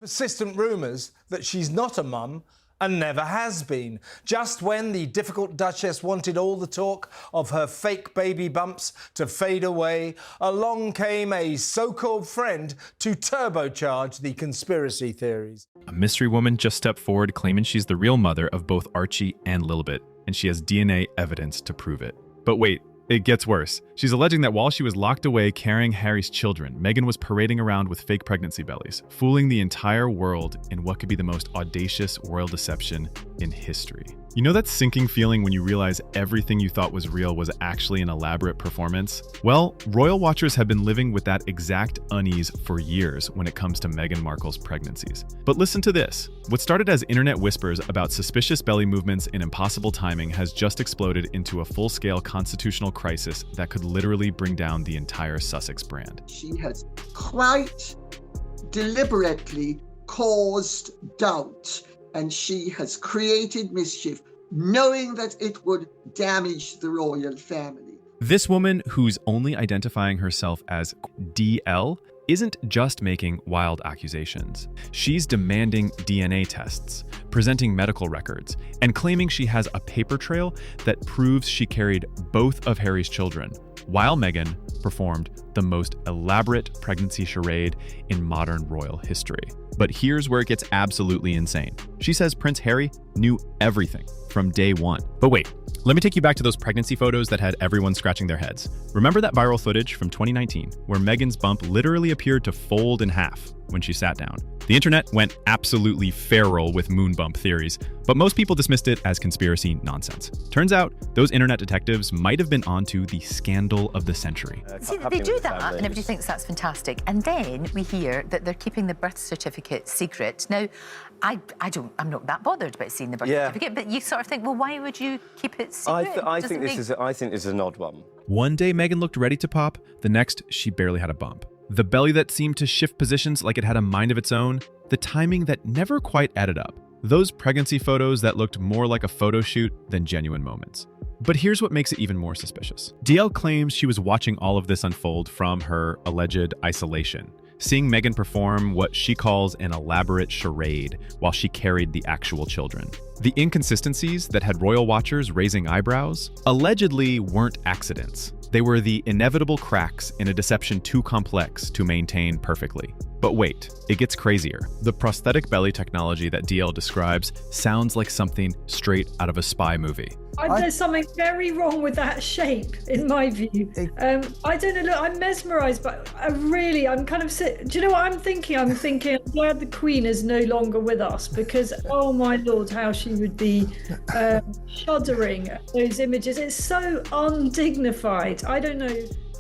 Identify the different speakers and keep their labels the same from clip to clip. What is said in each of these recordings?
Speaker 1: Persistent rumours that she's not a mum and never has been. Just when the difficult Duchess wanted all the talk of her fake baby bumps to fade away, along came a so-called friend to turbocharge the conspiracy theories.
Speaker 2: A mystery woman just stepped forward claiming she's the real mother of both Archie and Lilibet, and she has DNA evidence to prove it. But wait, it gets worse. She's alleging that while she was locked away carrying Harry's children, Meghan was parading around with fake pregnancy bellies, fooling the entire world in what could be the most audacious royal deception in history. You know that sinking feeling when you realize everything you thought was real was actually an elaborate performance? Well, royal watchers have been living with that exact unease for years when it comes to Meghan Markle's pregnancies. But listen to this. What started as internet whispers about suspicious belly movements and impossible timing has just exploded into a full-scale constitutional crisis that could literally bring down the entire Sussex brand.
Speaker 3: She has quite deliberately caused doubt, and she has created mischief, knowing that it would damage the royal family.
Speaker 2: This woman, who's only identifying herself as DL, isn't just making wild accusations. She's demanding DNA tests, presenting medical records, and claiming she has a paper trail that proves she carried both of Harry's children, while Meghan performed the most elaborate pregnancy charade in modern royal history. But here's where it gets absolutely insane. She says Prince Harry knew everything from day one. But wait, let me take you back to those pregnancy photos that had everyone scratching their heads. Remember that viral footage from 2019 where Meghan's bump literally appeared to fold in half when she sat down? The internet went absolutely feral with moon bump theories, but most people dismissed it as conspiracy nonsense. Turns out, those internet detectives might have been onto the scandal of the century.
Speaker 4: See, they do that, and everybody thinks that's fantastic. And then we hear that they're keeping the birth certificate secret. Now, I'm not that bothered about seeing the birth certificate, but you sort of think, well, why would you keep it secret?
Speaker 5: I think this is an odd one.
Speaker 2: One day Meghan looked ready to pop, the next she barely had a bump. The belly that seemed to shift positions like it had a mind of its own, the timing that never quite added up. Those pregnancy photos that looked more like a photo shoot than genuine moments. But here's what makes it even more suspicious. DL claims she was watching all of this unfold from her alleged isolation, seeing Meghan perform what she calls an elaborate charade while she carried the actual children. The inconsistencies that had royal watchers raising eyebrows allegedly weren't accidents. They were the inevitable cracks in a deception too complex to maintain perfectly. But wait, it gets crazier. The prosthetic belly technology that DL describes sounds like something straight out of a spy movie.
Speaker 6: There's something very wrong with that shape, in my view. I don't know, look, I'm mesmerised, but I'm kind of do you know what I'm thinking? I'm glad the Queen is no longer with us, because, oh my Lord, how she would be shuddering at those images. It's so undignified. I don't know.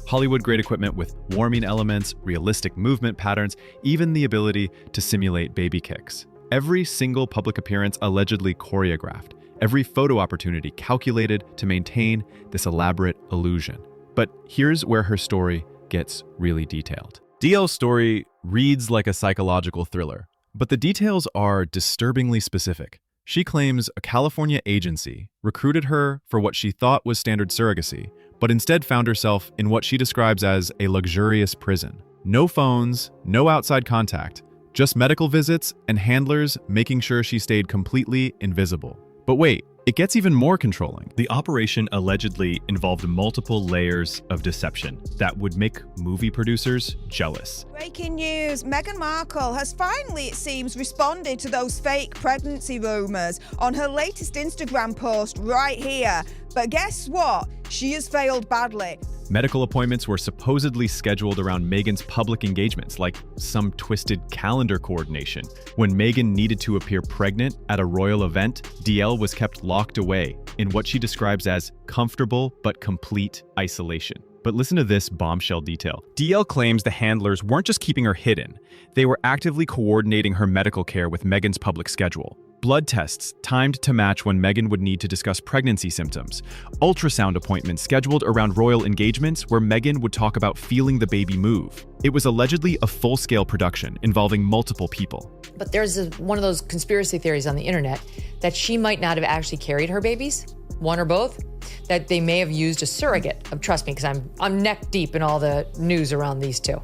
Speaker 2: Hollywood-grade equipment with warming elements, realistic movement patterns, even the ability to simulate baby kicks. Every single public appearance allegedly choreographed. Every photo opportunity calculated to maintain this elaborate illusion. But here's where her story gets really detailed. DL's story reads like a psychological thriller, but the details are disturbingly specific. She claims a California agency recruited her for what she thought was standard surrogacy, but instead found herself in what she describes as a luxurious prison. No phones, no outside contact, just medical visits and handlers making sure she stayed completely invisible. But wait, it gets even more controlling. The operation allegedly involved multiple layers of deception that would make movie producers jealous.
Speaker 7: Breaking news, Meghan Markle has finally, it seems, responded to those fake pregnancy rumours on her latest Instagram post right here. But guess what? She has failed badly.
Speaker 2: Medical appointments were supposedly scheduled around Meghan's public engagements, like some twisted calendar coordination. When Meghan needed to appear pregnant at a royal event, DL was kept locked away in what she describes as comfortable but complete isolation. But listen to this bombshell detail. DL claims the handlers weren't just keeping her hidden, they were actively coordinating her medical care with Meghan's public schedule. Blood tests timed to match when Meghan would need to discuss pregnancy symptoms. Ultrasound appointments scheduled around royal engagements where Meghan would talk about feeling the baby move. It was allegedly a full-scale production involving multiple people.
Speaker 8: But there's one of those conspiracy theories on the internet that she might not have actually carried her babies, one or both, that they may have used a surrogate. Trust me, because I'm neck deep in all the news around these two.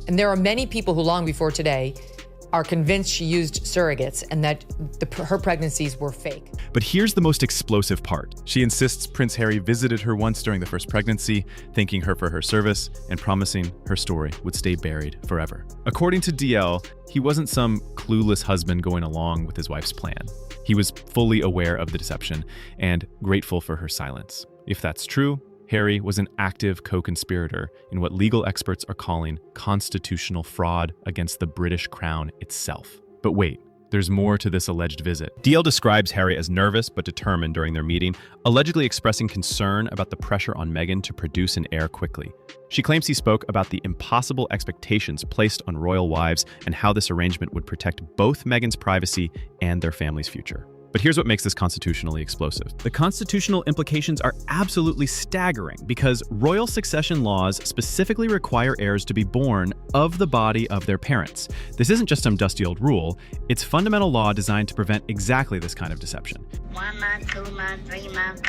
Speaker 8: And there are many people who long before today are convinced she used surrogates and that her pregnancies were fake.
Speaker 2: But here's the most explosive part. She insists Prince Harry visited her once during the first pregnancy, thanking her for her service and promising her story would stay buried forever. According to DL, he wasn't some clueless husband going along with his wife's plan. He was fully aware of the deception and grateful for her silence. If that's true, Harry was an active co-conspirator in what legal experts are calling constitutional fraud against the British Crown itself. But wait, there's more to this alleged visit. DL describes Harry as nervous but determined during their meeting, allegedly expressing concern about the pressure on Meghan to produce an heir quickly. She claims he spoke about the impossible expectations placed on royal wives and how this arrangement would protect both Meghan's privacy and their family's future. But here's what makes this constitutionally explosive. The constitutional implications are absolutely staggering because royal succession laws specifically require heirs to be born of the body of their parents. This isn't just some dusty old rule, it's fundamental law designed to prevent exactly this kind of deception.
Speaker 9: 1 month, 2 months, 3 months,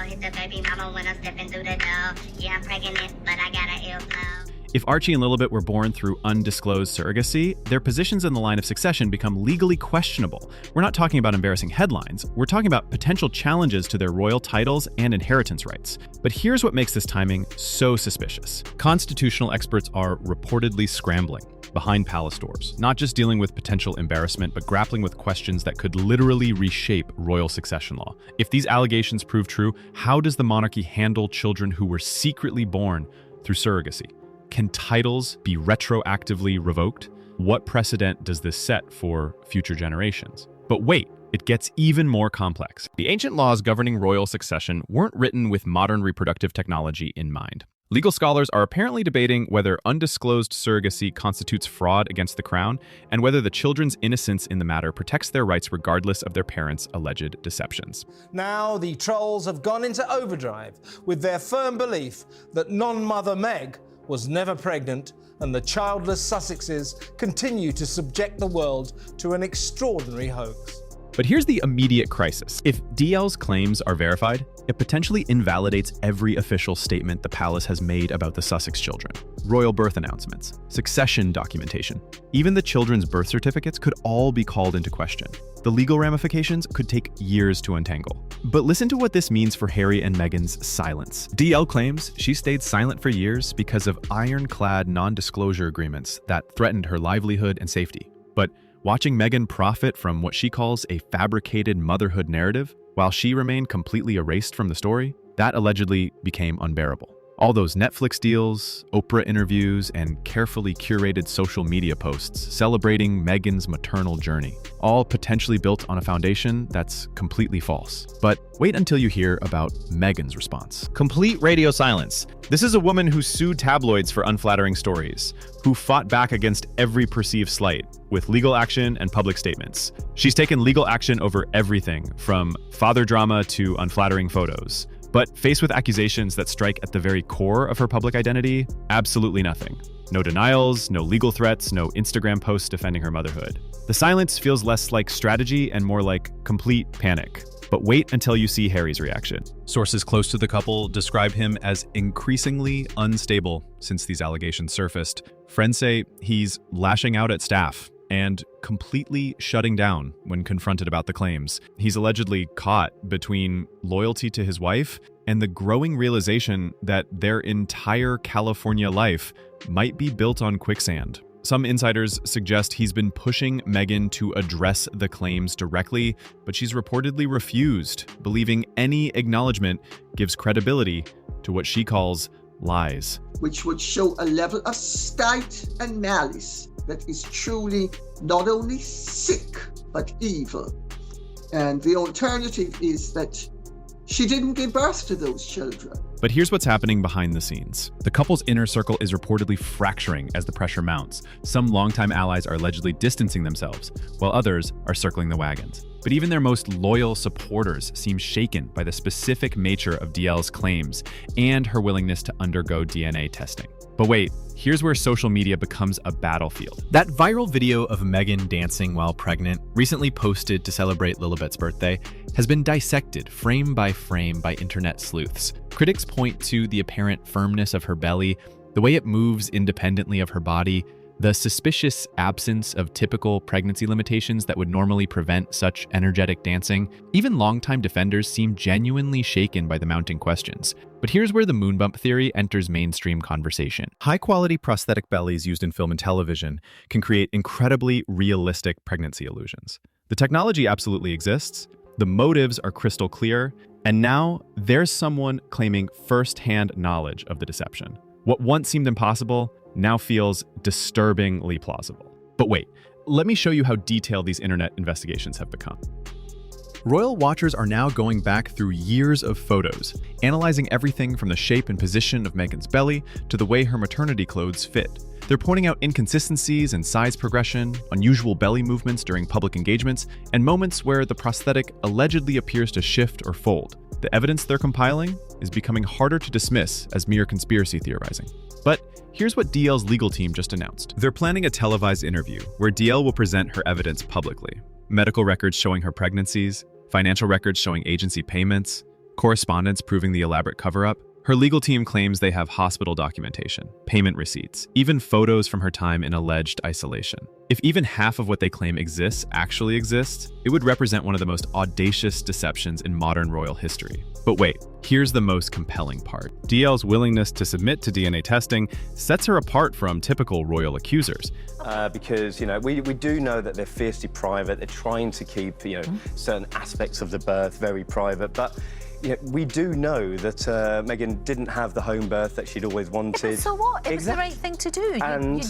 Speaker 9: hit the baby mama when I'm stepping through the door. Yeah, I'm pregnant, but I got an ill flow.
Speaker 2: If Archie and Lilibet were born through undisclosed surrogacy, their positions in the line of succession become legally questionable. We're not talking about embarrassing headlines, we're talking about potential challenges to their royal titles and inheritance rights. But here's what makes this timing so suspicious. Constitutional experts are reportedly scrambling behind palace doors, not just dealing with potential embarrassment, but grappling with questions that could literally reshape royal succession law. If these allegations prove true, how does the monarchy handle children who were secretly born through surrogacy? Can titles be retroactively revoked? What precedent does this set for future generations? But wait, it gets even more complex. The ancient laws governing royal succession weren't written with modern reproductive technology in mind. Legal scholars are apparently debating whether undisclosed surrogacy constitutes fraud against the crown and whether the children's innocence in the matter protects their rights regardless of their parents' alleged deceptions.
Speaker 1: Now the trolls have gone into overdrive with their firm belief that non-mother Meg was never pregnant, and the childless Sussexes continue to subject the world to an extraordinary hoax.
Speaker 2: But here's the immediate crisis. If DL's claims are verified, it potentially invalidates every official statement the palace has made about the Sussex children. Royal birth announcements, succession documentation, even the children's birth certificates could all be called into question. The legal ramifications could take years to untangle. But listen to what this means for Harry and Meghan's silence. DL claims she stayed silent for years because of ironclad non-disclosure agreements that threatened her livelihood and safety. But watching Meghan profit from what she calls a fabricated motherhood narrative, while she remained completely erased from the story, that allegedly became unbearable. All those Netflix deals, Oprah interviews, and carefully curated social media posts celebrating Meghan's maternal journey, all potentially built on a foundation that's completely false. But wait until you hear about Meghan's response. Complete radio silence. This is a woman who sued tabloids for unflattering stories, who fought back against every perceived slight with legal action and public statements. She's taken legal action over everything from father drama to unflattering photos. But faced with accusations that strike at the very core of her public identity, absolutely nothing. No denials, no legal threats, no Instagram posts defending her motherhood. The silence feels less like strategy and more like complete panic. But wait until you see Harry's reaction. Sources close to the couple describe him as increasingly unstable since these allegations surfaced. Friends say he's lashing out at staff and completely shutting down when confronted about the claims. He's allegedly caught between loyalty to his wife and the growing realization that their entire California life might be built on quicksand. Some insiders suggest he's been pushing Meghan to address the claims directly, but she's reportedly refused, believing any acknowledgement gives credibility to what she calls lies.
Speaker 3: Which would show a level of spite and malice that is truly not only sick, but evil. And the alternative is that she didn't give birth to those children.
Speaker 2: But here's what's happening behind the scenes. The couple's inner circle is reportedly fracturing as the pressure mounts. Some longtime allies are allegedly distancing themselves, while others are circling the wagons. But even their most loyal supporters seem shaken by the specific nature of DL's claims and her willingness to undergo DNA testing. But wait, here's where social media becomes a battlefield. That viral video of Meghan dancing while pregnant, recently posted to celebrate Lilibet's birthday, has been dissected frame by internet sleuths. Critics point to the apparent firmness of her belly, the way it moves independently of her body, The suspicious absence of typical pregnancy limitations that would normally prevent such energetic dancing, even longtime defenders seem genuinely shaken by the mounting questions. But here's where the moon bump theory enters mainstream conversation. High-quality prosthetic bellies used in film and television can create incredibly realistic pregnancy illusions. The technology absolutely exists, the motives are crystal clear, and now there's someone claiming first-hand knowledge of the deception. What once seemed impossible now feels disturbingly plausible. But wait, let me show you how detailed these internet investigations have become. Royal watchers are now going back through years of photos, analyzing everything from the shape and position of Meghan's belly to the way her maternity clothes fit. They're pointing out inconsistencies in size progression, unusual belly movements during public engagements, and moments where the prosthetic allegedly appears to shift or fold. The evidence they're compiling is becoming harder to dismiss as mere conspiracy theorizing. But here's what DL's legal team just announced. They're planning a televised interview where DL will present her evidence publicly. Medical records showing her pregnancies, financial records showing agency payments, correspondence proving the elaborate cover-up. Her legal team claims they have hospital documentation, payment receipts, even photos from her time in alleged isolation. If even half of what they claim actually exists, it would represent one of the most audacious deceptions in modern royal history. But wait, here's the most compelling part. DL's willingness to submit to DNA testing sets her apart from typical royal accusers.
Speaker 5: Because, we do know that they're fiercely private. They're trying to keep, certain aspects of the birth very private. But we do know that Meghan didn't have the home birth that she'd always wanted.
Speaker 4: So what? It was the right thing to do.
Speaker 5: And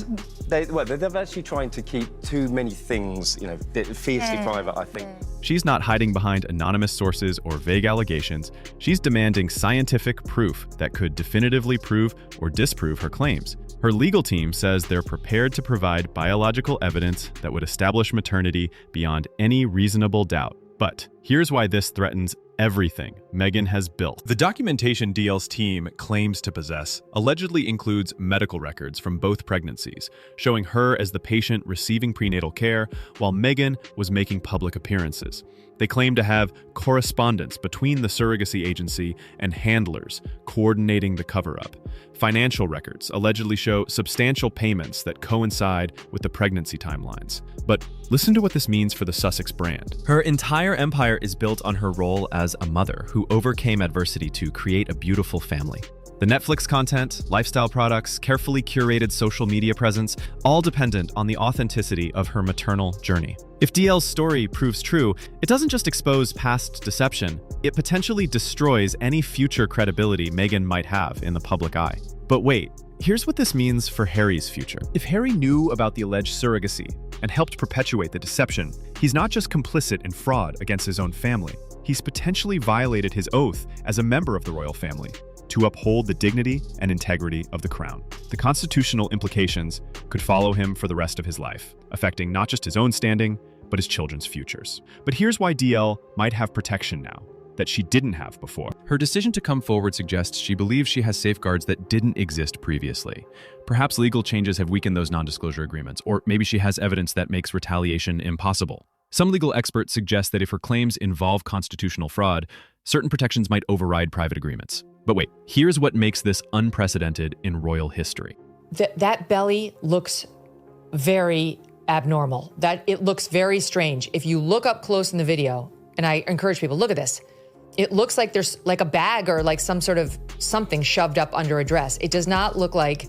Speaker 5: they're actually trying to keep too many things, fiercely private, I think.
Speaker 2: She's not hiding behind anonymous sources or vague allegations. She's demanding scientific proof that could definitively prove or disprove her claims. Her legal team says they're prepared to provide biological evidence that would establish maternity beyond any reasonable doubt. But here's why this threatens everything Meghan has built. The documentation DL's team claims to possess allegedly includes medical records from both pregnancies, showing her as the patient receiving prenatal care while Meghan was making public appearances. They claim to have correspondence between the surrogacy agency and handlers coordinating the cover-up. Financial records allegedly show substantial payments that coincide with the pregnancy timelines. But listen to what this means for the Sussex brand. Her entire empire is built on her role as a mother who overcame adversity to create a beautiful family. The Netflix content, lifestyle products, carefully curated social media presence, all dependent on the authenticity of her maternal journey. If DL's story proves true, it doesn't just expose past deception, it potentially destroys any future credibility Meghan might have in the public eye. But wait, here's what this means for Harry's future. If Harry knew about the alleged surrogacy and helped perpetuate the deception, he's not just complicit in fraud against his own family, he's potentially violated his oath as a member of the royal family to uphold the dignity and integrity of the crown. The constitutional implications could follow him for the rest of his life, affecting not just his own standing, but his children's futures. But here's why DL might have protection now that she didn't have before. Her decision to come forward suggests she believes she has safeguards that didn't exist previously. Perhaps legal changes have weakened those non-disclosure agreements, or maybe she has evidence that makes retaliation impossible. Some legal experts suggest that if her claims involve constitutional fraud, certain protections might override private agreements. But wait, here's what makes this unprecedented in royal history.
Speaker 8: That belly looks very abnormal. That it looks very strange. If you look up close in the video, and I encourage people, look at this. It looks like there's like a bag or like some sort of something shoved up under a dress. It does not look like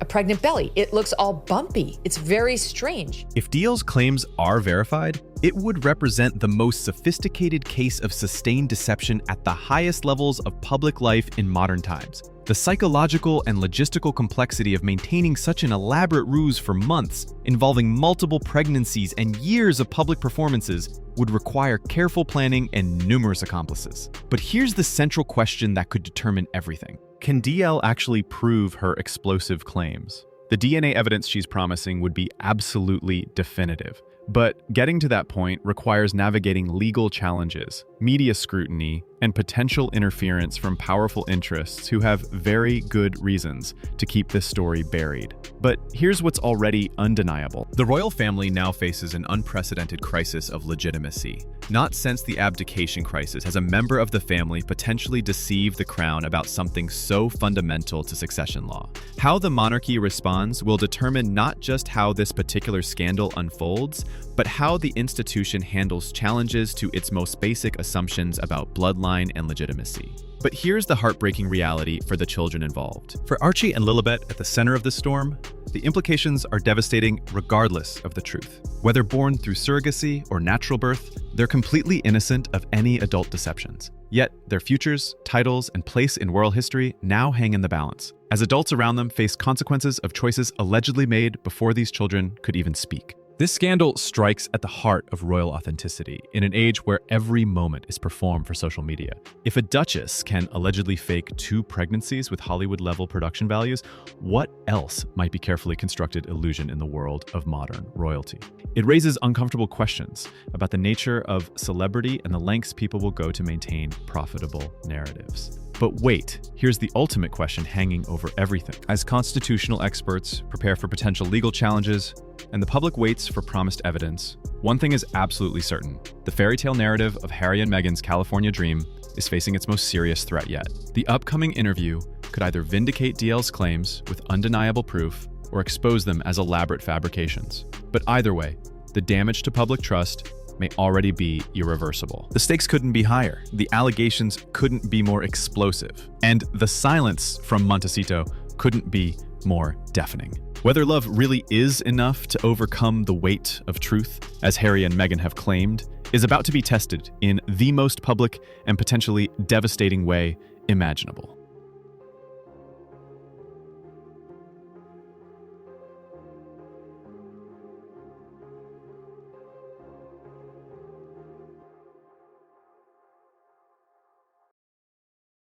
Speaker 8: a pregnant belly. It looks all bumpy. It's very strange.
Speaker 2: If DL's claims are verified, it would represent the most sophisticated case of sustained deception at the highest levels of public life in modern times. The psychological and logistical complexity of maintaining such an elaborate ruse for months, involving multiple pregnancies and years of public performances, would require careful planning and numerous accomplices. But here's the central question that could determine everything. Can DL actually prove her explosive claims? The DNA evidence she's promising would be absolutely definitive. But getting to that point requires navigating legal challenges, media scrutiny, and potential interference from powerful interests who have very good reasons to keep this story buried. But here's what's already undeniable. The royal family now faces an unprecedented crisis of legitimacy. Not since the abdication crisis has a member of the family potentially deceived the crown about something so fundamental to succession law. How the monarchy responds will determine not just how this particular scandal unfolds, but how the institution handles challenges to its most basic assumptions about bloodline and legitimacy. But here's the heartbreaking reality for the children involved. For Archie and Lilibet at the center of the storm, the implications are devastating regardless of the truth. Whether born through surrogacy or natural birth, they're completely innocent of any adult deceptions. Yet, their futures, titles, and place in royal history now hang in the balance, as adults around them face consequences of choices allegedly made before these children could even speak. This scandal strikes at the heart of royal authenticity in an age where every moment is performed for social media. If a duchess can allegedly fake 2 pregnancies with Hollywood-level production values, what else might be carefully constructed illusion in the world of modern royalty? It raises uncomfortable questions about the nature of celebrity and the lengths people will go to maintain profitable narratives. But wait, here's the ultimate question hanging over everything. As constitutional experts prepare for potential legal challenges, and the public waits for promised evidence, one thing is absolutely certain. The fairy tale narrative of Harry and Meghan's California dream is facing its most serious threat yet. The upcoming interview could either vindicate DL's claims with undeniable proof or expose them as elaborate fabrications. But either way, the damage to public trust may already be irreversible. The stakes couldn't be higher, the allegations couldn't be more explosive, and the silence from Montecito couldn't be more deafening. Whether love really is enough to overcome the weight of truth, as Harry and Meghan have claimed, is about to be tested in the most public and potentially devastating way imaginable.